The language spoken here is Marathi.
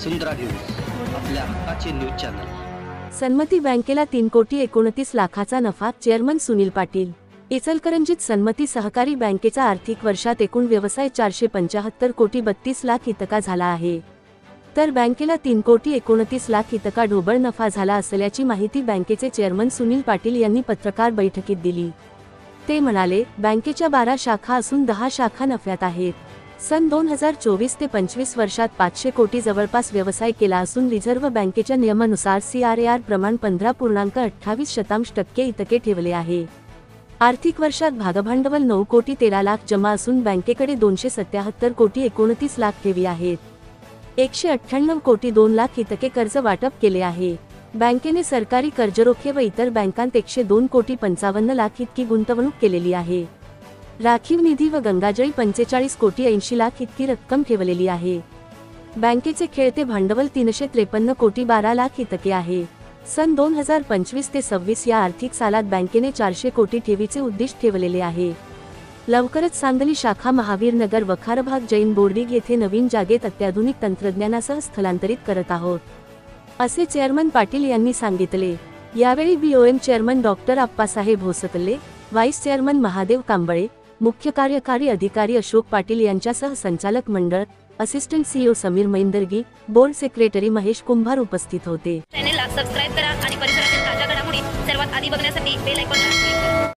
वसुंधरा न्यूज, आपल्या हक्काचे न्यूज चॅनल। सन्मती बँकेला 3,29 लाखाचा नफा, चेअरमन सुनील पाटील। इचलकरंजीत सन्मती सहकारी बँकेचा आर्थिक वर्षात एकूण व्यवसाय 475,32 इतका झाला आहे, तर बँकेला 3,29 इतका ढोबळ नफा झाला असल्याची माहिती बँकेचे चेअरमन सुनील पाटील यांनी पत्रकार बैठकीत दिली। ते म्हणाले, बँकेच्या 12 शाखा असून 10 शाखा नफ्यात आहेत। सन 2024 ते 25 वर्षात 500 कोटी जवळपास व्यवसाय केला असून रिझर्व्ह बँकेच्या नियमानुसार CRAR प्रमाण 15.28% इतके ठेवले आहे। आर्थिक वर्षात भागभांडवल 9,13 लाख जमा असून बँकेकडे 277,29 लाख ठेवी आहेत। 198,02 लाख इतके कर्ज वाटप केले आहे। बँकेने सरकारी कर्जरोखे व इतर बँकांत 102,55 लाख इतकी गुंतवणूक केलेली आहे। राखीव निधी व गंगाजळी 45,80 लाख इतकी रक्कम ठेवलेली आहे। बँकेचे खेळते भांडवल 353,12 लाख इतके आहे। सन 2025 ते 26 या आर्थिक सालात बँकेने 400 कोटी ठेवीचे उद्दिष्ट ठेवलेले आहे। लवकरच सांगली शाखा महावीर नगर वखारभाग जैन बोर्डिंग येथे नवीन जागेत अत्याधुनिक तंत्रज्ञानासह स्थलांतरित करत आहोत, असे चेअरमन पाटील यांनी सांगितले। यावेळी BOM chairman doctor Appasaheb Bhoskalle, vice chairman Mahadev Kamble, मुख्य कार्यकारी अधिकारी अशोक पाटील यांच्यासह संचालक मंडळ, assistant CEO Samir Maindargi, board secretary Mahesh Kumbhar उपस्थित होते। चॅनलला सबस्क्राइब करा आणि परिसरातील ताज्या घडामोडी सर्वात आधी बघण्यासाठी बेल आयकॉनला क्लिक करा।